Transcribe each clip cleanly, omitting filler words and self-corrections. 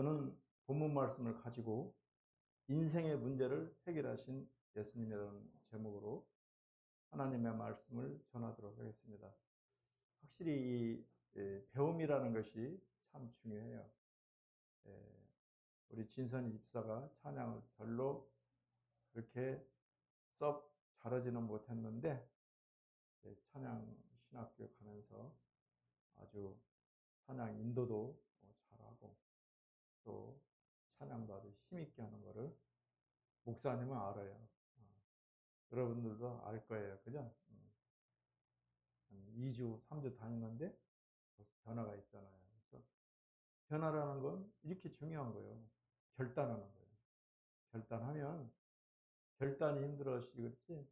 저는 본문 말씀을 가지고 인생의 문제를 해결하신 예수님이라는 제목으로 하나님의 말씀을 전하도록 하겠습니다. 확실히 이 배움이라는 것이 참 중요해요. 우리 진선이 집사가 찬양을 별로 그렇게 썩 잘하지는 못했는데 찬양 신학교 가면서 아주 찬양 인도도 잘하고 또 찬양도 아주 힘있게 하는 것을 목사님은 알아요. 여러분들도 알 거예요. 그죠? 한 2주, 3주 다녔는데 벌써 변화가 있잖아요. 그래서 변화라는 건 이렇게 중요한 거예요. 결단하는 거예요. 결단하면 결단이 힘들어지겠지.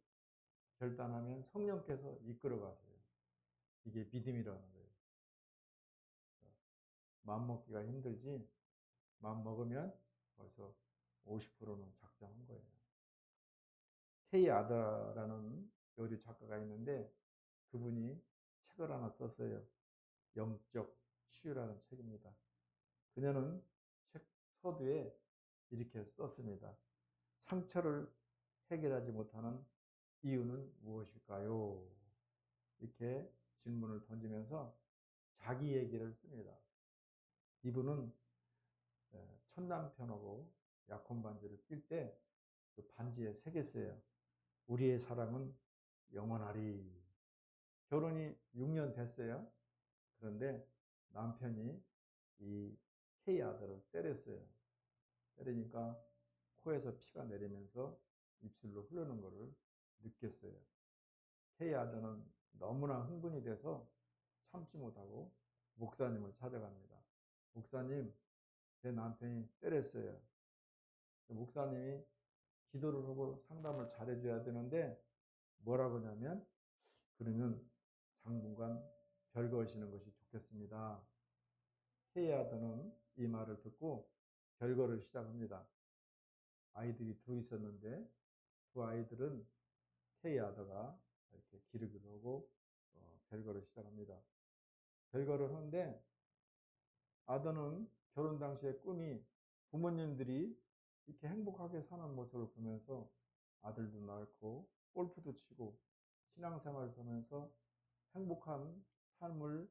결단하면 성령께서 이끌어 가세요. 이게 믿음이라는 거예요. 마음 먹기가 힘들지 마음 먹으면 벌써 50%는 작정한 거예요. K 아다라는 요리 작가가 있는데 그분이 책을 하나 썼어요. 영적 치유라는 책입니다. 그녀는 책 서두에 이렇게 썼습니다. 상처를 해결하지 못하는 이유는 무엇일까요? 이렇게 질문을 던지면서 자기 얘기를 씁니다. 이분은 첫 남편하고 약혼 반지를 낄 때 그 반지에 새겼어요. 우리의 사랑은 영원하리. 결혼이 6년 됐어요. 그런데 남편이 이 K 아들을 때렸어요. 때리니까 코에서 피가 내리면서 입술로 흐르는 것을 느꼈어요. K 아들은 너무나 흥분이 돼서 참지 못하고 목사님을 찾아갑니다. 목사님, 제 남편이 때렸어요. 목사님이 기도를 하고 상담을 잘해줘야 되는데 뭐라고 하냐면, 그러면 당분간 별거하시는 것이 좋겠습니다. K 아들은 이 말을 듣고 별거를 시작합니다. 아이들이 둘 있었는데 두 아이들은 K 아들가 이렇게 기르기로 하고 별거를 시작합니다. 별거를 하는데 아들은 결혼 당시의 꿈이 부모님들이 이렇게 행복하게 사는 모습을 보면서 아들도 낳고 골프도 치고 신앙생활을 하면서 행복한 삶을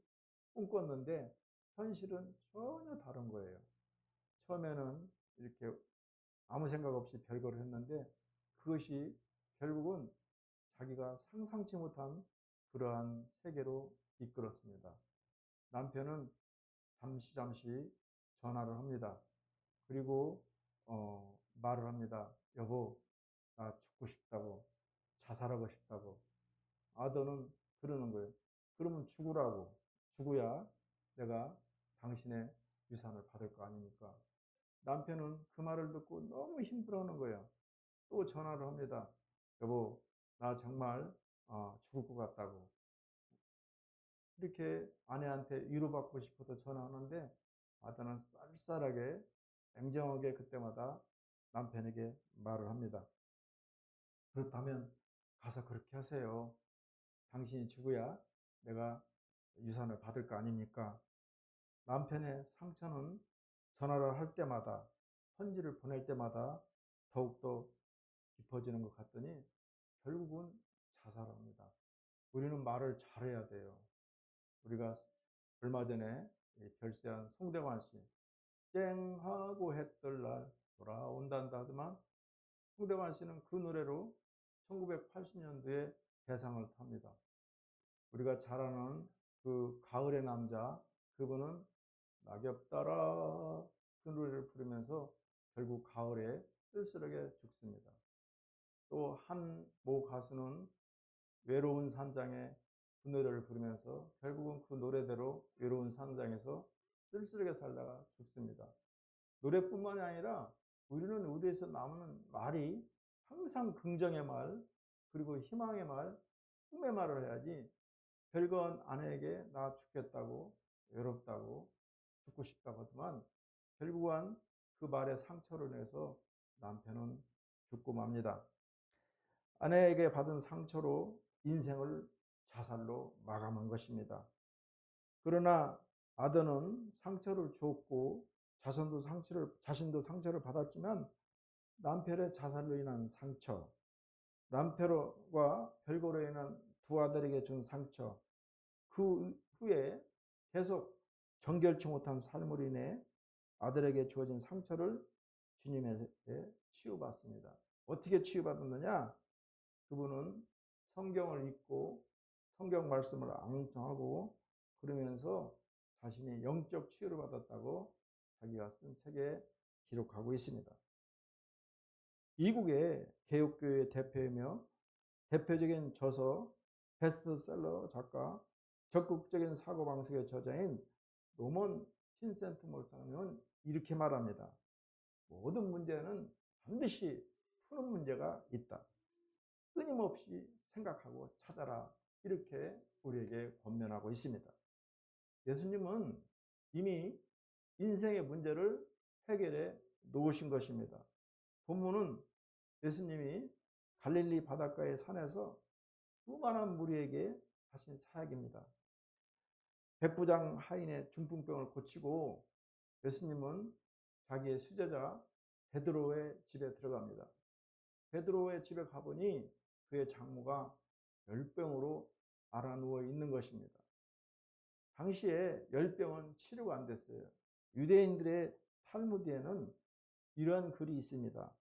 꿈꿨는데 현실은 전혀 다른 거예요. 처음에는 이렇게 아무 생각 없이 별거를 했는데 그것이 결국은 자기가 상상치 못한 그러한 세계로 이끌었습니다. 남편은 잠시 전화를 합니다. 그리고 말을 합니다. 여보, 나 죽고 싶다고, 자살하고 싶다고. 아들은 그러는 거예요. 그러면 죽으라고. 죽어야 내가 당신의 유산을 받을 거 아닙니까? 남편은 그 말을 듣고 너무 힘들어하는 거예요. 또 전화를 합니다. 여보, 나 정말 죽을 것 같다고. 이렇게 아내한테 위로받고 싶어서 전화하는데 아내는 쌀쌀하게 냉정하게 그때마다 남편에게 말을 합니다. 그렇다면 가서 그렇게 하세요. 당신이 죽어야 내가 유산을 받을 거 아닙니까? 남편의 상처는 전화를 할 때마다 편지를 보낼 때마다 더욱더 깊어지는 것 같더니 결국은 자살합니다. 우리는 말을 잘해야 돼요. 우리가 얼마 전에 결세한 송대관 씨, 쨍하고 했던 날 돌아온단다 하더만 송대관 씨는 그 노래로 1980년도에 대상을 탑니다. 우리가 잘 아는 그 가을의 남자, 그분은 낙엽 따라 그 노래를 부르면서 결국 가을에 쓸쓸하게 죽습니다. 또 한 모 가수는 외로운 산장에 그 노래를 부르면서 결국은 그 노래대로 외로운 산장에서 쓸쓸하게 살다가 죽습니다. 노래뿐만이 아니라 우리는 우리에서 나오는 말이 항상 긍정의 말, 그리고 희망의 말, 꿈의 말을 해야지 별건 아내에게 나 죽겠다고, 외롭다고, 죽고 싶다고 하지만 결국은 그 말에 상처를 내서 남편은 죽고 맙니다. 아내에게 받은 상처로 인생을 자살로 마감한 것입니다. 그러나 아들은 상처를 주었고 자신도 상처를 받았지만 남편의 자살로 인한 상처, 남편과 별거로 인한 두 아들에게 준 상처, 그 후에 계속 정결치 못한 삶으로 인해 아들에게 주어진 상처를 주님에게 치유받습니다. 어떻게 치유받았느냐? 그분은 성경을 읽고 성경 말씀을 암송하고 그러면서 자신이 영적 치유를 받았다고 자기가 쓴 책에 기록하고 있습니다. 미국의 개혁교회 대표이며 대표적인 저서 베스트셀러 작가, 적극적인 사고방식의 저자인 노먼 핀센트 목사님은 이렇게 말합니다. 모든 문제는 반드시 푸는 문제가 있다. 끊임없이 생각하고 찾아라. 이렇게 우리에게 권면하고 있습니다. 예수님은 이미 인생의 문제를 해결해 놓으신 것입니다. 본문은 예수님이 갈릴리 바닷가의 산에서 수많은 무리에게 하신 사역입니다. 백부장 하인의 중풍병을 고치고 예수님은 자기의 수제자 베드로의 집에 들어갑니다. 베드로의 집에 가보니 그의 장모가 열병으로 앓아누워 있는 것입니다. 당시에 열병은 치료가 안 됐어요. 유대인들의 탈무드에는 이러한 글이 있습니다.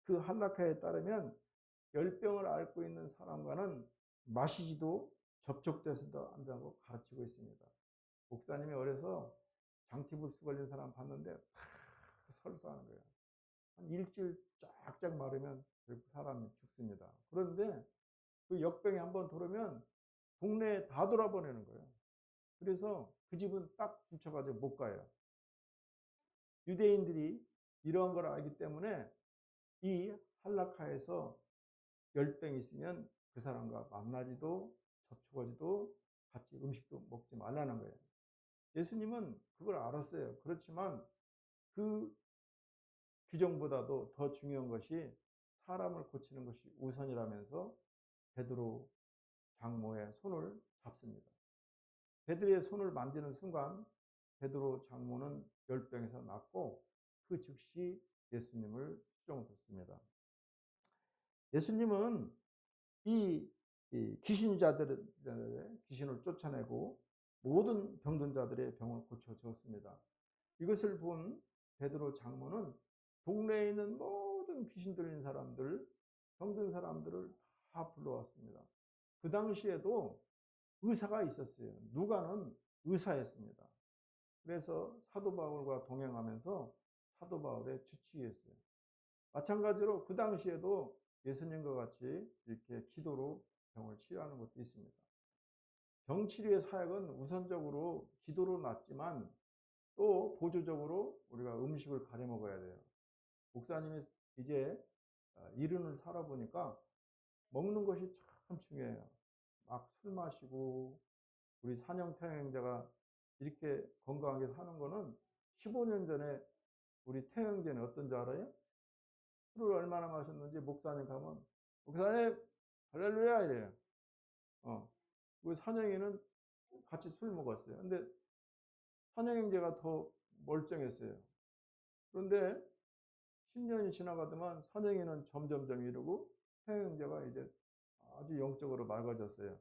그 할라카에 따르면 열병을 앓고 있는 사람과는 마시지도 접촉돼서도 안 된다고 가르치고 있습니다. 목사님이 어려서 장티불스 걸린 사람 봤는데 다 설사하는 거예요. 한 일주일 쫙쫙 마르면 사람이 죽습니다. 그런데 그 역병이 한번 돌으면 동네에 다 돌아보내는 거예요. 그래서 그 집은 딱 붙여가지고 못 가요. 유대인들이 이러한 걸 알기 때문에 이 할라카에서 열병이 있으면 그 사람과 만나지도 접촉하지도 같이 음식도 먹지 말라는 거예요. 예수님은 그걸 알았어요. 그렇지만 그 규정보다도 더 중요한 것이 사람을 고치는 것이 우선이라면서 베드로 장모의 손을 잡습니다. 베드로의 손을 만지는 순간 베드로 장모는 열병에서 낫고 그 즉시 예수님을 수종됐습니다. 예수님은 이 귀신자들의 귀신을 쫓아내고 모든 병든 자들의 병을 고쳐주었습니다. 이것을 본 베드로 장모는 동네에 있는 모든 귀신 들린 사람들, 병든 사람들을 다 불러왔습니다. 그 당시에도 의사가 있었어요. 누가는 의사였습니다. 그래서 사도 바울과 동행하면서 사도 바울의 주치의였어요. 마찬가지로 그 당시에도 예수님과 같이 이렇게 기도로 병을 치료하는 것도 있습니다. 병치료의 사역은 우선적으로 기도로 낫지만 또 보조적으로 우리가 음식을 가려 먹어야 돼요. 목사님이 이제 이른을 살아보니까 먹는 것이 참 중요해요. 막 술 마시고 우리 산형 태영자가 이렇게 건강하게 사는 거는 15년 전에 우리 태영제는 어떤 줄 알아요? 술을 얼마나 마셨는지 목사님 가면 목사님 할렐루야 이래요. 우리 산영이는 같이 술 먹었어요. 근데 산영제가 더 멀쩡했어요. 그런데 10년이 지나가더만 산영이는 점점점 이르고 태영제가 이제 아주 영적으로 맑아졌어요.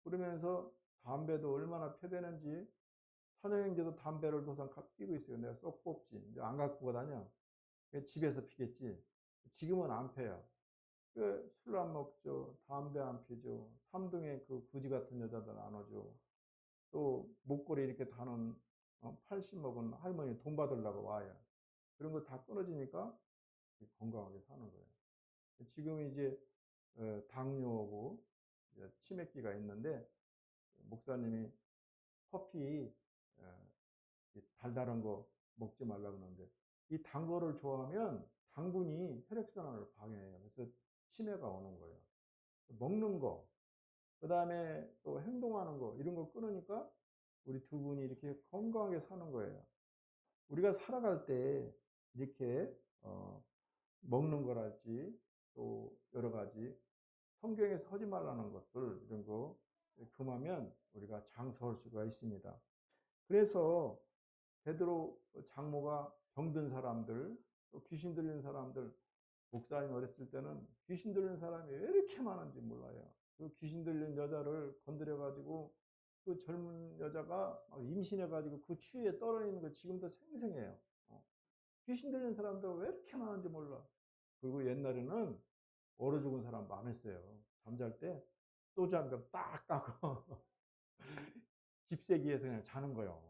그러면서 담배도 얼마나 펴대는지 산영제도 담배를 도상 끼고 있어요. 내가 쏙 뽑지. 이제 안 갖고 다녀. 집에서 피겠지. 지금은 안 펴요. 술 안 먹죠. 담배 안 피죠. 삼둥에 그 거지 같은 여자들 안 오죠. 또 목걸이 이렇게 다는 80 먹은 할머니 돈 받으려고 와요. 그런 거 다 끊어지니까 건강하게 사는 거예요. 지금 이제 당뇨하고 치매기가 있는데 목사님이 커피 달달한 거 먹지 말라고 그러는데 이 단 거를 좋아하면 당분이 혈액순환을 방해해요. 그래서 치매가 오는 거예요. 먹는 거, 그 다음에 또 행동하는 거 이런 거 끊으니까 우리 두 분이 이렇게 건강하게 사는 거예요. 우리가 살아갈 때 이렇게 먹는 거랄지 또 여러 가지 성경에서 하지 말라는 것들 이런 거 금하면 우리가 장수할 수가 있습니다. 그래서 베드로 장모가 병든 사람들, 또 귀신 들린 사람들, 목사님 어렸을 때는 귀신 들린 사람이 왜 이렇게 많은지 몰라요. 그 귀신 들린 여자를 건드려 가지고 그 젊은 여자가 막 임신해 가지고 그 추위에 떨어 있는 거 지금도 생생해요. 귀신 들린 사람들 왜 이렇게 많은지 몰라. 그리고 옛날에는 얼어 죽은 사람 많았어요. 잠잘 때 소주 한 병 딱 따고 집세기에서 그냥 자는 거예요.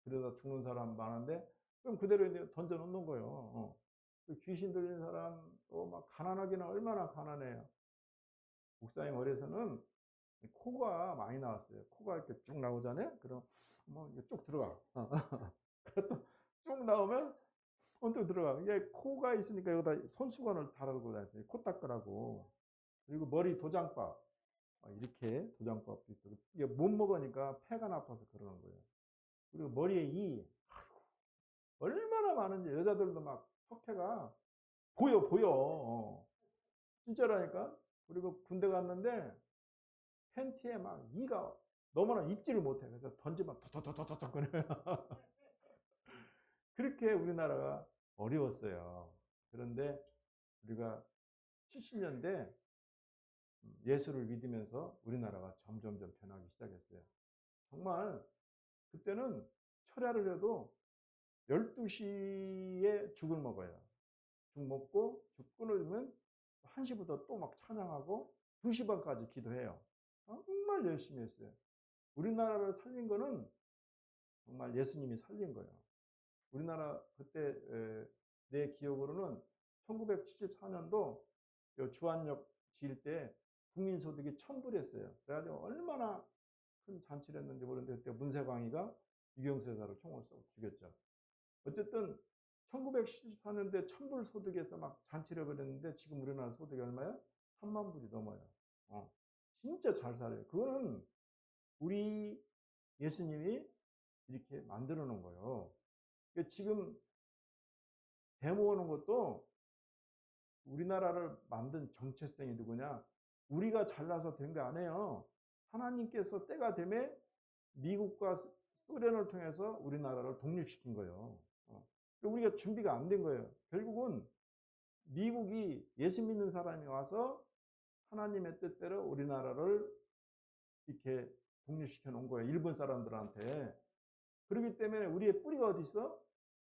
그러다 죽는 사람 많은데 그럼 그대로 이제 던져 놓는 거예요. 그 귀신 들린 사람 또 막 가난하기는 얼마나 가난해요. 목사님 어려서는 코가 많이 나왔어요. 코가 이렇게 쭉 나오잖아요. 그럼 뭐 이게 쭉 들어가. 그것도 쭉 나오면 언뜻 들어가. 이게 코가 있으니까 여기다 손수건을 달고 다녔어요. 코 닦으라고. 그리고 머리 도장밥. 이렇게 도장밥도 있어요. 이게 못 먹으니까 폐가 나빠서 그러는 거예요. 그리고 머리에 얼마나 많은지 여자들도 막 턱해가 보여. 진짜라니까. 그리고 군대 갔는데 팬티에 막 이가 너무나 입지를 못해. 그래서 던지면 톡톡톡톡톡 그래요. 그렇게 우리나라가 어려웠어요. 그런데 우리가 70년대 예수를 믿으면서 우리나라가 점점점 변하기 시작했어요. 정말 그때는 철야를 해도 12시에 죽을 먹어요. 죽 먹고 죽 끊으면 1시부터 또 막 찬양하고 2시 반까지 기도해요. 정말 열심히 했어요. 우리나라를 살린 거는 정말 예수님이 살린 거예요. 우리나라 그때 내 기억으로는 1974년도 주한역 지을 때 국민소득이 1,000불이었어요. 그래가지고 얼마나 큰 잔치를 했는지 모르는데 그때 문세광이가 유경수 여사를 총을 쏘고 죽였죠. 어쨌든 1974년대 1,000불 소득에서 막 잔치를 벌였는데 지금 우리나라 소득이 얼마야? 3만 불이 넘어요. 진짜 잘 살아요. 그거는 우리 예수님이 이렇게 만들어 놓은 거예요. 지금 데모 오는 것도 우리나라를 만든 정체성이 누구냐? 우리가 잘나서 된 게 아니에요. 하나님께서 때가 되면 미국과 소련을 통해서 우리나라를 독립시킨 거예요. 우리가 준비가 안 된 거예요. 결국은 미국이 예수 믿는 사람이 와서 하나님의 뜻대로 우리나라를 이렇게 독립시켜 놓은 거예요. 일본 사람들한테. 그렇기 때문에 우리의 뿌리가 어디 있어?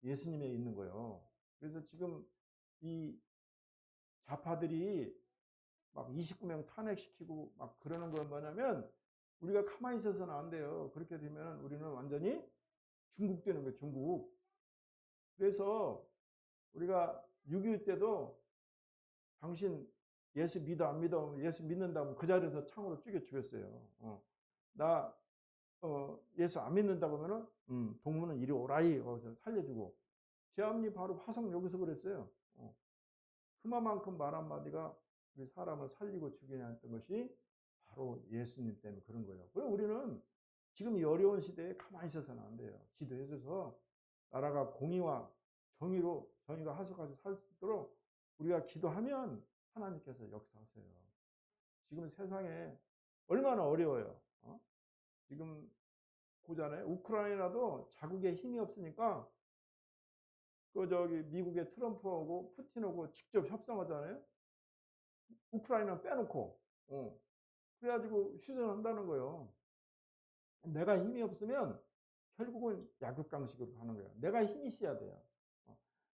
예수님에 있는 거예요. 그래서 지금 이 좌파들이 막 29명 탄핵시키고 막 그러는 건 뭐냐면 우리가 가만히 있어서는 안 돼요. 그렇게 되면 우리는 완전히 중국 되는 거예요. 중국. 그래서 우리가 6.25 때도 당신 예수 믿어 안 믿어 예수 믿는다고 그 자리에서 창으로 죽였어요. 나 예수 안 믿는다고 하면은 동무는 이리 오라이 거기서 살려주고 제 앞니 바로 화성 여기서 그랬어요. 그만큼 말 한마디가 우리 사람을 살리고 죽이냐 했던 것이 바로 예수님 때문에 그런 거예요. 그럼 우리는 지금 이 어려운 시대에 가만히 있어서는 안 돼요. 기도해줘서 나라가 공의와 정의가 하속하게 살 수 있도록 우리가 기도하면 하나님께서 역사하세요. 지금 세상에 얼마나 어려워요. 지금 보잖아요. 우크라이나도 자국에 힘이 없으니까 미국의 트럼프하고 푸틴하고 직접 협상하잖아요. 우크라이나 빼놓고. 그래가지고 휴전한다는 거예요. 내가 힘이 없으면 결국은 약육강식으로 가는 거예요. 내가 힘이 있어야 돼요.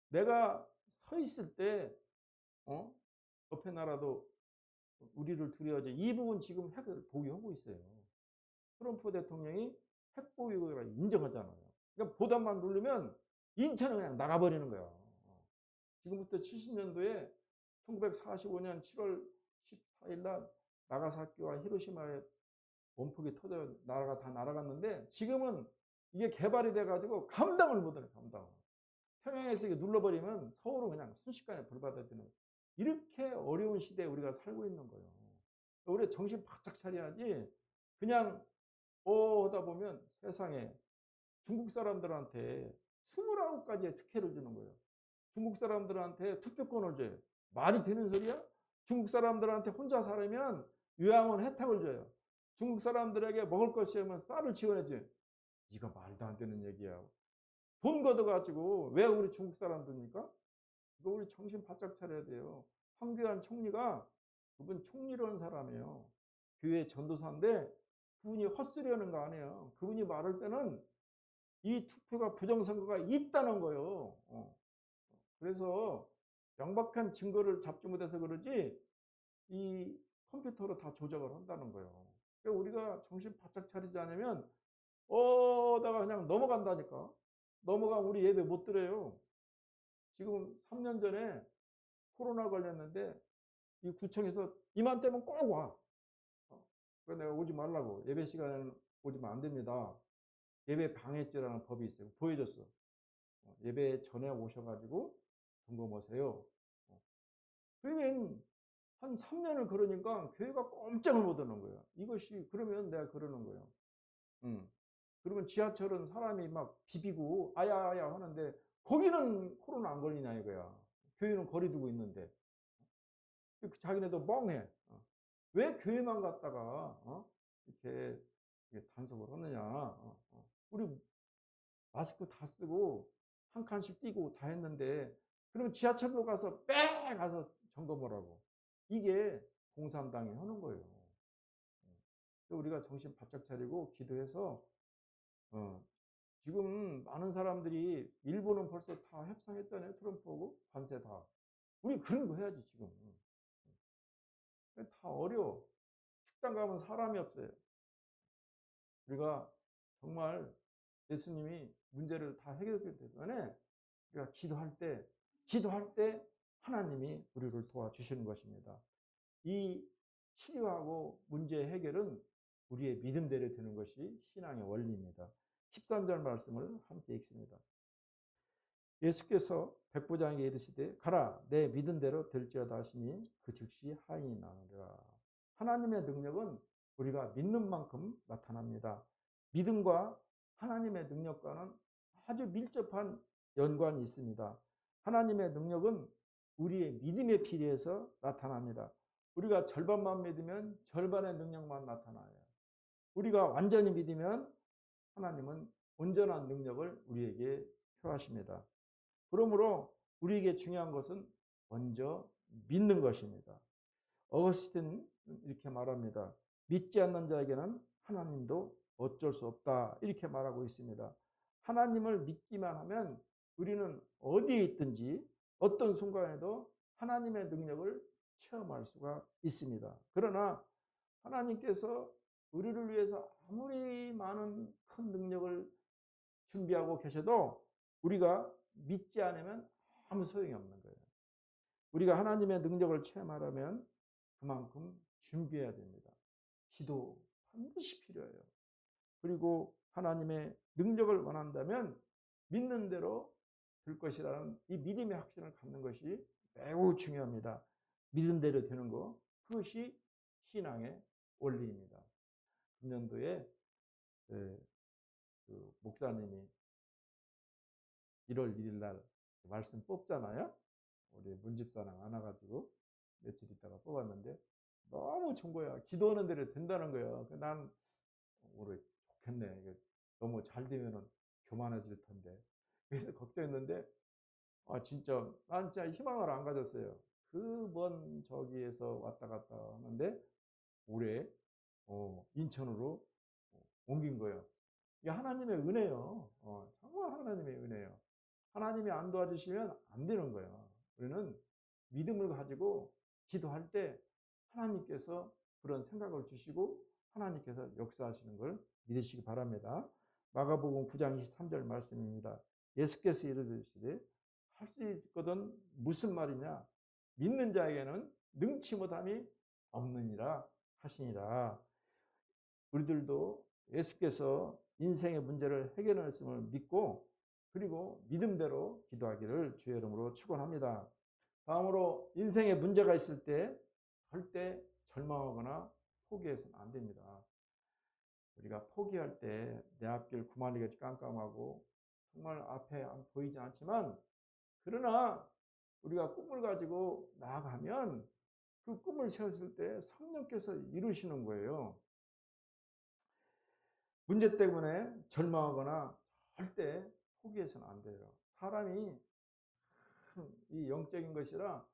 내가 서 있을 때 옆에 나라도 우리를 두려워하지. 이 부분 지금 핵을 보유하고 있어요. 트럼프 대통령이 핵 보유를 인정하잖아요. 그러니까 보단만 누르면 인천은 그냥 나가버리는 거예요. 지금부터 70년도에 1945년 7월 14일 날 나가사키와 히로시마에 원폭이 터져 나라가 다 날아갔는데 지금은 이게 개발이 돼가지고 감당을 못해요. 감당. 평양에서 이게 눌러버리면 서울은 그냥 순식간에 불받아지는 이렇게 어려운 시대에 우리가 살고 있는 거예요. 우리 정신 바짝 차려야지 그냥 하다 보면 세상에 중국 사람들한테 29가지의 특혜를 주는 거예요. 중국 사람들한테 투표권을 줘요. 말이 되는 소리야? 중국 사람들한테 혼자 살면 요양원 혜택을 줘요. 중국 사람들에게 먹을 것이 없으면 쌀을 지원해 줘요. 이거 말도 안 되는 얘기야. 돈 걷어가지고 왜 우리 중국 사람들입니까? 이거 우리 정신 바짝 차려야 돼요. 황교안 총리가 그분 총리라는 사람이에요. 교회 전도사인데 그분이 헛소리하는 거 아니에요. 그분이 말할 때는 이 투표가 부정선거가 있다는 거예요. 그래서 명백한 증거를 잡지 못해서 그러지 이 컴퓨터로 다 조작을 한다는 거예요. 그러니까 우리가 정신 바짝 차리지 않으면 다가 그냥 넘어간다니까. 넘어가면 우리 예배 못 드려요. 지금 3년 전에 코로나 걸렸는데 이 구청에서 이맘때면 꼭 와. 그래서 내가 오지 말라고. 예배 시간에는 오지면 안 됩니다. 예배 방해죄라는 법이 있어요. 보여줬어. 예배 전에 오셔가지고 점검하세요. 그러니까 한 3년을 그러니까 교회가 꼼짝을 못 하는 거예요. 이것이 그러면 내가 그러는 거예요. 그러면 지하철은 사람이 막 비비고 아야아야 하는데 거기는 코로나 안 걸리냐 이거야. 교회는 거리 두고 있는데 자기네도 멍해. 왜 교회만 갔다가 이렇게 단속을 하느냐. 우리 마스크 다 쓰고 한 칸씩 띄고 다 했는데 그러면 지하철도 가서 빼 가서 점검을 하고 이게 공산당이 하는 거예요. 우리가 정신 바짝 차리고 기도해서 지금 많은 사람들이 일본은 벌써 다 협상했잖아요. 트럼프하고 관세 다. 우리 그런 거 해야지 지금. 다 어려워. 식당 가면 사람이 없어요. 우리가 정말 예수님이 문제를 다 해결했기 때문에 우리가 기도할 때 하나님이 우리를 도와주시는 것입니다. 이 치료하고 문제 해결은 우리의 믿음대로 되는 것이 신앙의 원리입니다. 13절 말씀을 함께 읽습니다. 예수께서 백부장에게 이르시되 가라 내 믿음대로 될지어다 하시니 그 즉시 하인이 나으리라. 하나님의 능력은 우리가 믿는 만큼 나타납니다. 믿음과 하나님의 능력과는 아주 밀접한 연관이 있습니다. 하나님의 능력은 우리의 믿음에 비례해서 나타납니다. 우리가 절반만 믿으면 절반의 능력만 나타나요. 우리가 완전히 믿으면 하나님은 온전한 능력을 우리에게 표하십니다. 그러므로 우리에게 중요한 것은 먼저 믿는 것입니다. 어거스틴은 이렇게 말합니다. 믿지 않는 자에게는 하나님도 어쩔 수 없다 이렇게 말하고 있습니다. 하나님을 믿기만 하면 우리는 어디에 있든지 어떤 순간에도 하나님의 능력을 체험할 수가 있습니다. 그러나 하나님께서 우리를 위해서 아무리 많은 큰 능력을 준비하고 계셔도 우리가 믿지 않으면 아무 소용이 없는 거예요. 우리가 하나님의 능력을 체험하려면 그만큼 준비해야 됩니다. 기도 반드시 필요해요. 그리고 하나님의 능력을 원한다면 믿는 대로 될 것이라는 이 믿음의 확신을 갖는 것이 매우 중요합니다. 믿음대로 되는 것, 그것이 신앙의 원리입니다. 금년도에 그 목사님이 1월 1일 날 말씀 뽑잖아요. 우리 문집사랑 안 와가지고 며칠 있다가 뽑았는데 너무 좋은 거야. 기도하는 대로 된다는 거예요. 난 오래 좋겠네. 너무 잘 되면은 교만해질 텐데. 그래서 걱정했는데 진짜 난 진짜 희망을 안 가졌어요. 그 먼 저기에서 왔다 갔다 하는데 올해 인천으로 옮긴 거예요. 이게 하나님의 은혜예요. 정말 하나님의 은혜예요. 하나님이 안 도와주시면 안 되는 거예요. 우리는 믿음을 가지고 기도할 때 하나님께서 그런 생각을 주시고 하나님께서 역사하시는 걸 믿으시기 바랍니다. 마가복음 9장 23절 말씀입니다. 예수께서 이르시되 할 수 있거든 무슨 말이냐? 믿는 자에게는 능치 못함이 없느니라 하시니라. 우리들도 예수께서 인생의 문제를 해결하셨음을 믿고 그리고 믿음대로 기도하기를 주의 이름으로 축원합니다. 다음으로 인생에 문제가 있을 때 절대 절망하거나 포기해서는 안 됩니다. 우리가 포기할 때 내 앞길 구만리같이 깜깜하고 정말 앞에 보이지 않지만 그러나 우리가 꿈을 가지고 나아가면 그 꿈을 세웠을 때 성령께서 이루시는 거예요. 문제 때문에 절망하거나 절대 포기해서는 안 돼요. 사람이 이 영적인 것이라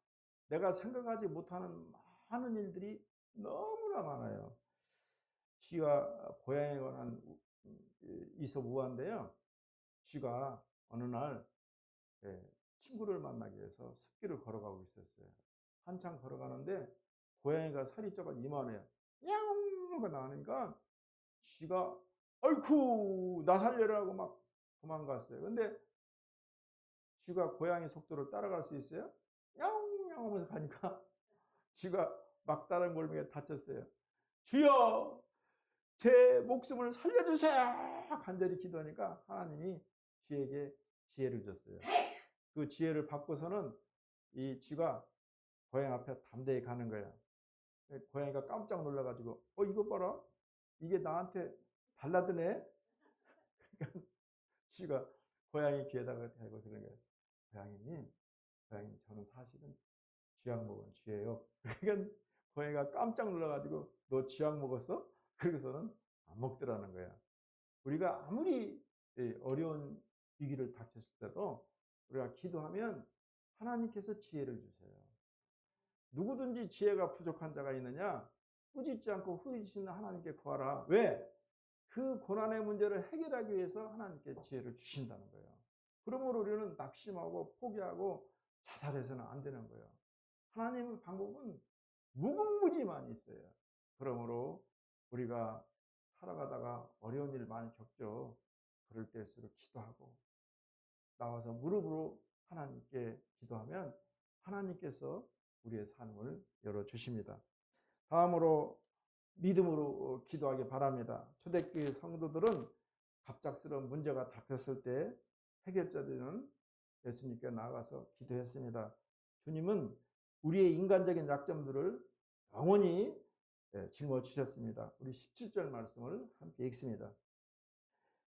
내가 생각하지 못하는 많은 일들이 너무나 많아요. 쥐와 고양이에 관한 이솝우화인데요. 쥐가 어느 날 친구를 만나기 위해서 숲길을 걸어가고 있었어요. 한참 걸어가는데 고양이가 살이 쪄가 이만해요. 야옹 나니까 쥐가 아이쿠 나 살려라고 막 도망갔어요. 근데 쥐가 고양이 속도를 따라갈 수 있어요? 야옹 야옹 하면서 가니까 쥐가 막다른 골목에 다쳤어요. 주여 제 목숨을 살려주세요. 간절히 기도하니까 하나님이 쥐에게 지혜를 줬어요. 그 지혜를 받고서는 이 쥐가 고양이 앞에 담대히 가는 거야. 고양이가 깜짝 놀라가지고 이거 봐라. 이게 나한테 달라드네. 그러니까 쥐가 고양이 귀에다가 대고 그런 거예요. 고양이님 저는 사실은 쥐약 먹은 쥐예요. 그러니까 고양이가 깜짝 놀라가지고 너 쥐약 먹었어? 그러고서는 안 먹더라는 거야. 우리가 아무리 어려운 위기를 닥쳤을 때도 우리가 기도하면 하나님께서 지혜를 주세요. 누구든지 지혜가 부족한 자가 있느냐? 꾸짖지 않고 후이지시는 하나님께 구하라. 왜? 그 고난의 문제를 해결하기 위해서 하나님께 지혜를 주신다는 거예요. 그러므로 우리는 낙심하고 포기하고 자살해서는 안 되는 거예요. 하나님의 방법은 무궁무진히 있어요. 그러므로 우리가 살아가다가 어려운 일을 많이 겪죠. 그럴 때일수록 기도하고 나와서 무릎으로 하나님께 기도하면 하나님께서 우리의 삶을 열어주십니다. 다음으로 믿음으로 기도하기 바랍니다. 초대교회 성도들은 갑작스러운 문제가 닥쳤을 때 해결자들은 예수님께 나아가서 기도했습니다. 주님은 우리의 인간적인 약점들을 영원히 짊어지셨습니다. 우리 17절 말씀을 함께 읽습니다.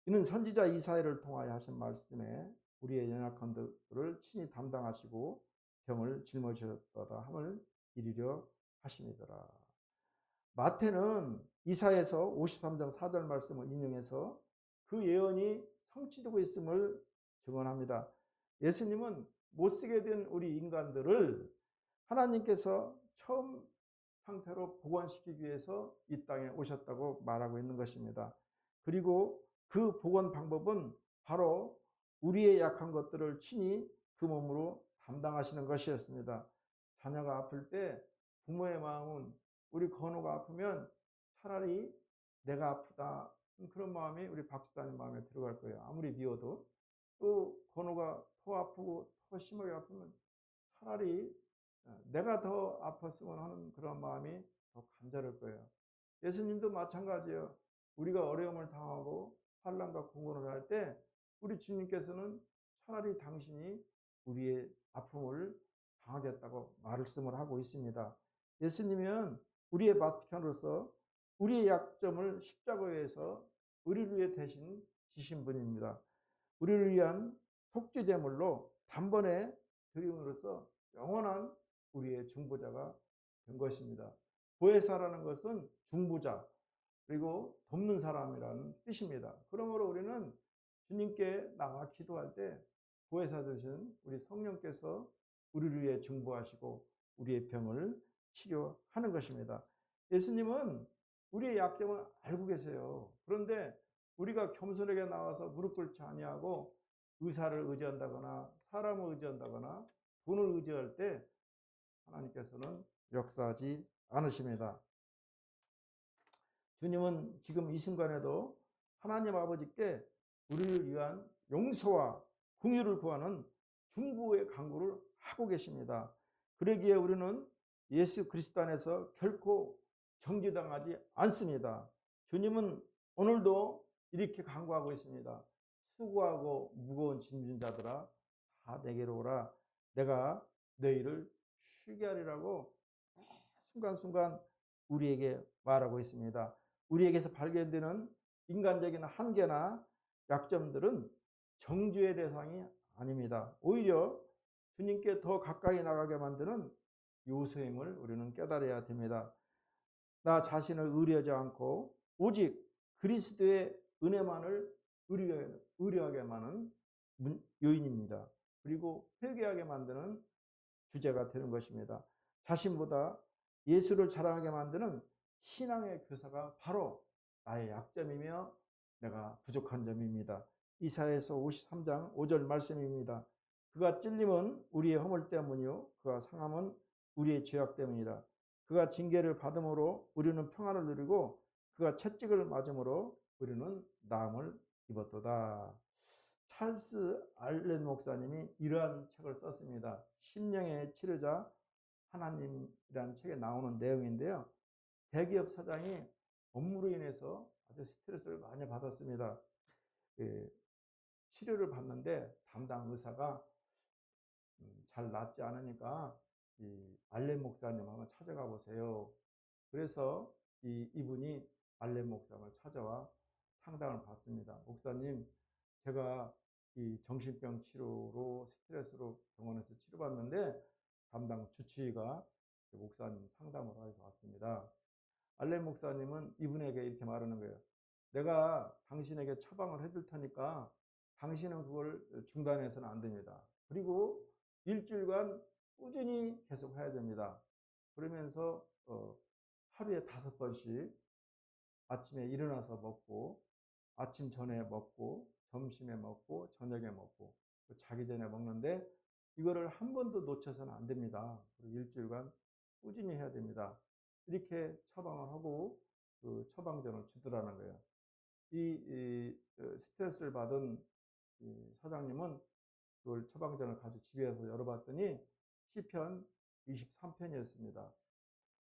이는 선지자 이사야를 통하여 하신 말씀에 우리의 연약한 것들을 친히 담당하시고 병을 짊어지셨도다 함을 이루려 하심이더라. 마태는 이사야에서 53장 4절 말씀을 인용해서 그 예언이 성취되고 있음을 증언합니다. 예수님은 못쓰게 된 우리 인간들을 하나님께서 처음 상태로 복원시키기 위해서 이 땅에 오셨다고 말하고 있는 것입니다. 그리고 그 복원 방법은 바로 우리의 약한 것들을 친히 그 몸으로 담당하시는 것이었습니다. 자녀가 아플 때 부모의 마음은 우리 건우가 아프면 차라리 내가 아프다 그런 마음이 우리 박수사님 마음에 들어갈 거예요. 아무리 미워도. 또 건우가 더 아프고 더 심하게 아프면 차라리 내가 더 아팠으면 하는 그런 마음이 더 간절할 거예요. 예수님도 마찬가지예요. 우리가 어려움을 당하고 환난과 공고를 할 때 우리 주님께서는 차라리 당신이 우리의 아픔을 당하겠다고 말씀을 하고 있습니다. 예수님은 우리의 마편으로서 우리의 약점을 십자가에서 우리를 위해 대신 지신 분입니다. 우리를 위한 속죄제물로 단번에 드림으로써 영원한 우리의 중보자가 된 것입니다. 보혜사라는 것은 중보자 그리고 돕는 사람이라는 뜻입니다. 그러므로 우리는 주님께 나와 기도할 때 보혜사 되신 우리 성령께서 우리를 위해 중보하시고 우리의 병을 치료하는 것입니다. 예수님은 우리의 약점을 알고 계세요. 그런데 우리가 겸손하게 나와서 무릎 꿇지 아니하고 의사를 의지한다거나 사람을 의지한다거나 돈을 의지할 때 하나님께서는 역사하지 않으십니다. 주님은 지금 이 순간에도 하나님 아버지께 우리를 위한 용서와 긍휼을 구하는 중보의 간구를 하고 계십니다. 그러기에 우리는 예수 그리스도 안에서 결코 정죄당하지 않습니다. 주님은 오늘도 이렇게 간구하고 있습니다. 수고하고 무거운 짐진 자들아 다 내게로 오라. 내가 너희를 쉬게 하리라고 순간순간 우리에게 말하고 있습니다. 우리에게서 발견되는 인간적인 한계나 약점들은 정죄의 대상이 아닙니다. 오히려 주님께 더 가까이 나가게 만드는 요소임을 우리는 깨달아야 됩니다. 나 자신을 의뢰하지 않고 오직 그리스도의 은혜만을 의뢰하게만은 요인입니다. 그리고 회개하게 만드는 주제가 되는 것입니다. 자신보다 예수를 자랑하게 만드는 신앙의 교사가 바로 나의 약점이며 내가 부족한 점입니다. 이사야서 53장 5절 말씀입니다. 그가 찔림은 우리의 허물 때문이요 그가 상함은 우리의 죄악 때문이라. 그가 징계를 받음으로 우리는 평안을 누리고 그가 채찍을 맞음으로 우리는 나음을 입었도다. 찰스 알렌 목사님이 이러한 책을 썼습니다. 심령의 치료자 하나님이라는 책에 나오는 내용인데요. 대기업 사장이 업무로 인해서 아주 스트레스를 많이 받았습니다. 치료를 받는데 담당 의사가 잘 낫지 않으니까 이 알렌 목사님 한번 찾아가 보세요. 그래서 이분이 알렌 목사님을 찾아와 상담을 받습니다. 목사님, 제가 이 정신병 치료로 스트레스로 병원에서 치료받는데 담당 주치의가 목사님 상담을 하러 왔습니다. 알렌 목사님은 이분에게 이렇게 말하는 거예요. 내가 당신에게 처방을 해줄 테니까 당신은 그걸 중단해서는 안 됩니다. 그리고 일주일간 꾸준히 계속 해야 됩니다. 그러면서 하루에 5번씩 아침에 일어나서 먹고 아침 전에 먹고 점심에 먹고 저녁에 먹고 자기 전에 먹는데 이거를 한 번도 놓쳐서는 안 됩니다. 그리고 일주일간 꾸준히 해야 됩니다. 이렇게 처방을 하고 그 처방전을 주더라는 거예요. 스트레스를 받은 사장님은 그걸 처방전을 가지고 집에서 열어봤더니 시편 23편이었습니다.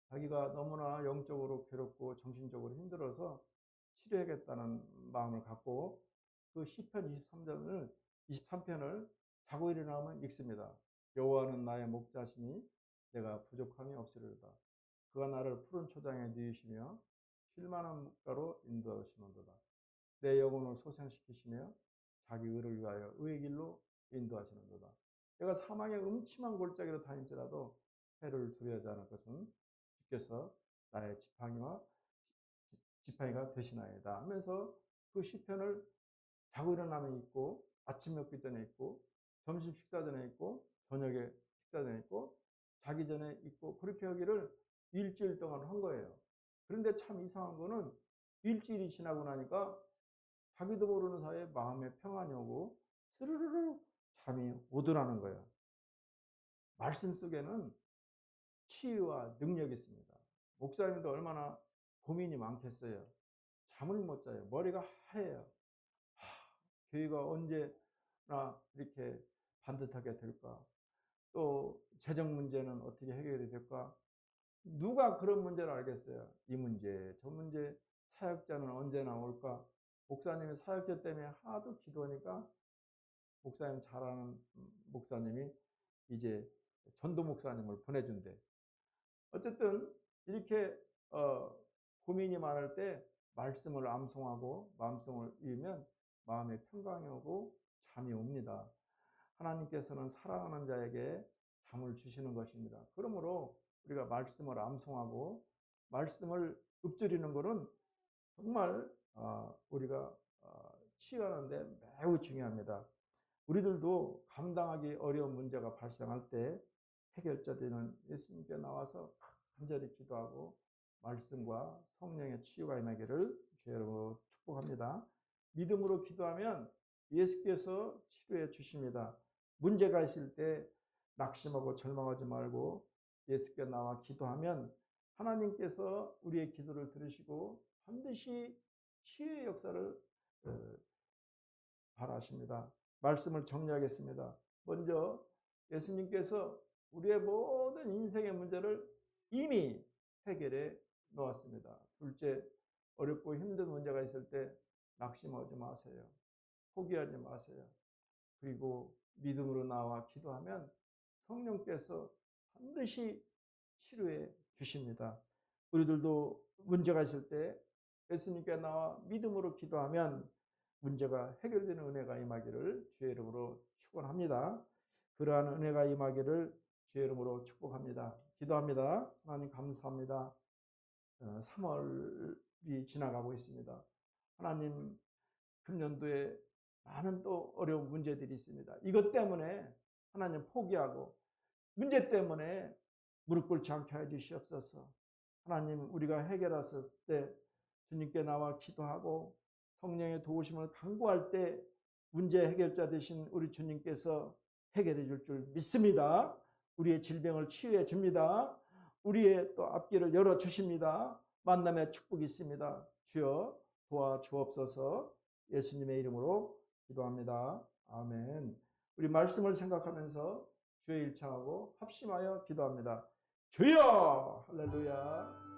자기가 너무나 영적으로 괴롭고 정신적으로 힘들어서 치료하겠다는 마음을 갖고 그 시편 23편을 자고 일어나면 읽습니다. 여호와는 나의 목자시니 내가 부족함이 없으리로다. 그가 나를 푸른 초장에 누이시며 쉴만한 물가로 인도하시는도다. 내 영혼을 소생시키시며 자기 의를 위하여 의의 길로 인도하시는도다. 내가 사망의 음침한 골짜기로 다닐지라도 해를 두려워하지 않을 것은 주께서 나의 지팡이가 되시나이다 하면서 그 시편을 자고 일어나면 있고 아침 먹기 전에 있고 점심 식사 전에 있고 저녁에 식사 전에 있고 자기 전에 있고 그렇게 하기를 일주일 동안 한 거예요. 그런데 참 이상한 거는 일주일이 지나고 나니까 자기도 모르는 사이에 마음에 평안이 오고 스르르르 잠이 오더라는 거예요. 말씀 속에는 치유와 능력이 있습니다. 목사님도 얼마나 고민이 많겠어요. 잠을 못 자요. 머리가 하얘요. 교회가 언제나 이렇게 반듯하게 될까? 또 재정 문제는 어떻게 해결이 될까? 누가 그런 문제를 알겠어요? 이 문제, 저 문제, 사역자는 언제 나올까? 목사님이 사역자 때문에 하도 기도하니까 목사님 잘 아는 목사님이 이제 전도 목사님을 보내준대. 어쨌든 이렇게 고민이 많을 때 말씀을 암송하고 마음송을 읽으면 마음에 평강이 오고 잠이 옵니다. 하나님께서는 사랑하는 자에게 잠을 주시는 것입니다. 그러므로 우리가 말씀을 암송하고 말씀을 읊조리는 것은 정말 우리가 치유하는데 매우 중요합니다. 우리들도 감당하기 어려운 문제가 발생할 때 해결자들은 예수님께 나와서 간절히 기도하고 말씀과 성령의 치유가 임하기를 주여 축복합니다. 믿음으로 기도하면 예수께서 치료해 주십니다. 문제가 있을 때 낙심하고 절망하지 말고 예수께 나와 기도하면 하나님께서 우리의 기도를 들으시고 반드시 치유의 역사를 바라십니다. 말씀을 정리하겠습니다. 먼저 예수님께서 우리의 모든 인생의 문제를 이미 해결해 놓았습니다. 둘째, 어렵고 힘든 문제가 있을 때 낙심하지 마세요. 포기하지 마세요. 그리고 믿음으로 나와 기도하면 성령께서 반드시 치료해 주십니다. 우리들도 문제가 있을 때 예수님께 나와 믿음으로 기도하면 문제가 해결되는 은혜가 임하기를 주의 이름으로 축원합니다. 그러한 은혜가 임하기를 주의 이름으로 축복합니다. 기도합니다. 하나님 감사합니다. 3월이 지나가고 있습니다. 하나님 금년도에 많은 또 어려운 문제들이 있습니다. 이것 때문에 하나님 포기하고 문제 때문에 무릎 꿇지 않게 해 주시옵소서. 하나님, 우리가 해결했을 때 주님께 나와 기도하고 성령의 도우심을 간구할 때 문제 해결자 되신 우리 주님께서 해결해 줄 믿습니다. 우리의 질병을 치유해 줍니다. 우리의 또 앞길을 열어 주십니다. 만남의 축복이 있습니다. 주여 도와주옵소서. 예수님의 이름으로 기도합니다. 아멘. 우리 말씀을 생각하면서 주의 일창하고 합심하여 기도합니다. 주여! 할렐루야!